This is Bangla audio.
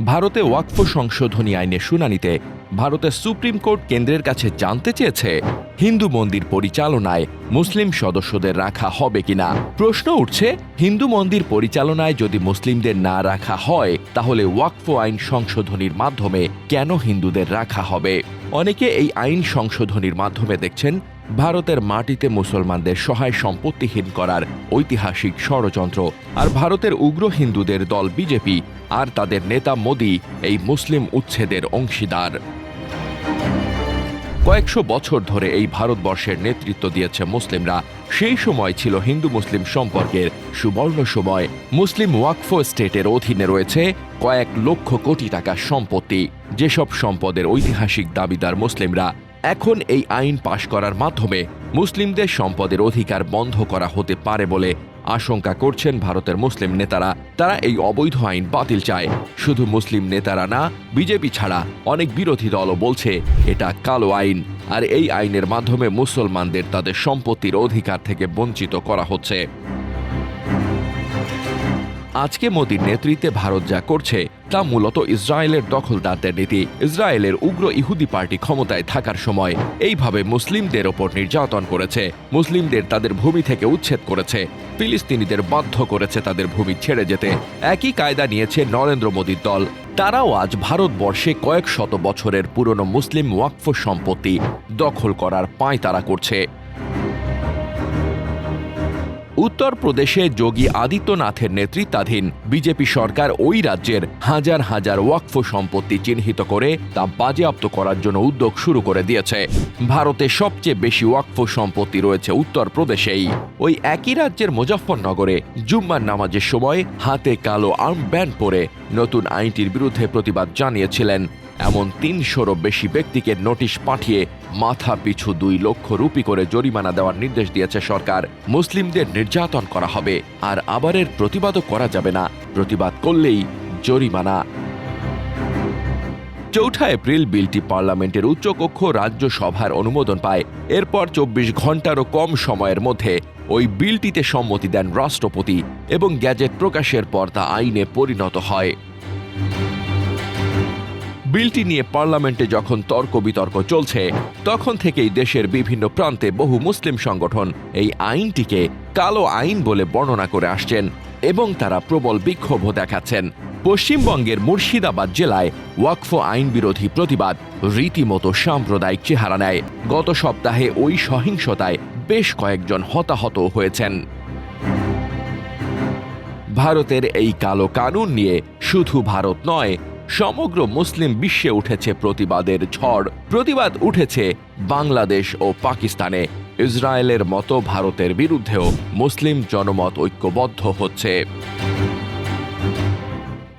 ভারতে ওয়াকফ সংশোধনী আইনের শুনানিতে ভারতের সুপ্রিম কোর্ট কেন্দ্রের কাছে জানতে চেয়েছে হিন্দু মন্দির পরিচালনায় মুসলিম সদস্যদের রাখা হবে কিনা। প্রশ্ন উঠছে, হিন্দু মন্দির পরিচালনায় যদি মুসলিমদের না রাখা হয় তাহলে ওয়াকফ আইন সংশোধনীর মাধ্যমে কেন হিন্দুদের রাখা হবে। অনেকে এই আইন সংশোধনীর মাধ্যমে দেখছেন ভারতের মাটিতে মুসলমানদের সহায় সম্পত্তিহীন করার ঐতিহাসিক ষড়যন্ত্র, আর ভারতের উগ্র হিন্দুদের দল বিজেপি আর তাদের নেতা মোদি এই মুসলিম উচ্ছেদের অংশীদার। কয়েকশো বছর ধরে এই ভারতবর্ষের নেতৃত্ব দিয়েছে মুসলিমরা। সেই সময় ছিল হিন্দু মুসলিম সম্পর্কের সুবর্ণ সময়। মুসলিম ওয়াকফ স্টেটের অধীনে রয়েছে কয়েক লক্ষ কোটি টাকার সম্পত্তি, যেসব সম্পদের ঐতিহাসিক দাবিদার মুসলিমরা। এখন এই আইন পাশ করার মাধ্যমে মুসলিমদের সম্পদের অধিকার বন্ধ করা হতে পারে বলে আশঙ্কা করছেন ভারতের মুসলিম নেতারা। তারা এই অবৈধ আইন বাতিল চায়। শুধু মুসলিম নেতারা না, বিজেপি ছাড়া অনেক বিরোধী দলও বলছে এটা কালো আইন, আর এই আইনের মাধ্যমে মুসলমানদের তাদের সম্পত্তির অধিকার থেকে বঞ্চিত করা হচ্ছে। আজকে মোদির নেতৃত্বে ভারত যা করছে তা মূলত ইসরায়েলের দখলদারদের নীতি। ইসরায়েলের উগ্র ইহুদি পার্টি ক্ষমতায় থাকার সময় এইভাবে মুসলিমদের ওপর নির্যাতন করেছে, মুসলিমদের তাদের ভূমি থেকে উচ্ছেদ করেছে, ফিলিস্তিনিদের বাধ্য করেছে তাদের ভূমি ছেড়ে যেতে। একই কায়দা নিয়েছে নরেন্দ্র মোদির দল। তারাও আজ ভারতবর্ষে কয়েক শত বছরের পুরনো মুসলিম ওয়াকফ সম্পত্তি দখল করার পাঁয়তারা করছে। উত্তরপ্রদেশে যোগী আদিত্যনাথের নেতৃত্বাধীন বিজেপি সরকার ওই রাজ্যের হাজার হাজার ওয়াকফ সম্পত্তি চিহ্নিত করে তা বাজেয়াপ্ত করার জন্য উদ্যোগ শুরু করে দিয়েছে। ভারতে সবচেয়ে বেশি ওয়াকফ সম্পত্তি রয়েছে উত্তরপ্রদেশেই। ওই একই রাজ্যের মুজফ্ফরনগরে জুম্মার নামাজের সময় হাতে কালো আর্মব্যান্ড পরে নতুন আইনটির বিরুদ্ধে প্রতিবাদ জানিয়েছিলেন এমন ৩০০রও বেশি ব্যক্তিকে নোটিশ পাঠিয়ে মাথা পিছু ২ লক্ষ রুপি করে জরিমানা দেওয়ার নির্দেশ দিয়েছে সরকার। মুসলিমদের নির্যাতন করা হবে, আর আবারের প্রতিবাদও করা যাবে না, প্রতিবাদ করলেই জরিমানা। ৪ এপ্রিল বিলটি পার্লামেন্টের উচ্চকক্ষ রাজ্যসভার অনুমোদন পায়। এরপর ২৪ ঘন্টারও কম সময়ের মধ্যে ওই বিলটিতে সম্মতি দেন রাষ্ট্রপতি এবং গ্যাজেট প্রকাশের পর তা আইনে পরিণত হয়। বিলটি নিয়ে পার্লামেন্টে যখন তর্ক বিতর্ক চলছে, তখন থেকেই দেশের বিভিন্ন প্রান্তে বহু মুসলিম সংগঠন এই আইনটিকে কালো আইন বলে বর্ণনা করে আসছেন এবং তারা প্রবল বিক্ষোভও দেখাচ্ছেন। পশ্চিমবঙ্গের মুর্শিদাবাদ জেলায় ওয়াকফ আইন বিরোধী প্রতিবাদ রীতিমতো সাম্প্রদায়িক চেহারা নেয়। গত সপ্তাহে ওই সহিংসতায় বেশ কয়েকজন হতাহত হয়েছেন। ভারতের এই কালো কানুন নিয়ে শুধু ভারত নয়, সমগ্র মুসলিম বিশ্বে উঠেছে প্রতিবাদের ঝড়। প্রতিবাদ উঠেছে বাংলাদেশ ও পাকিস্তানে। ইসরায়েলের মতো ভারতের বিরুদ্ধেও মুসলিম জনমত ঐক্যবদ্ধ হচ্ছে।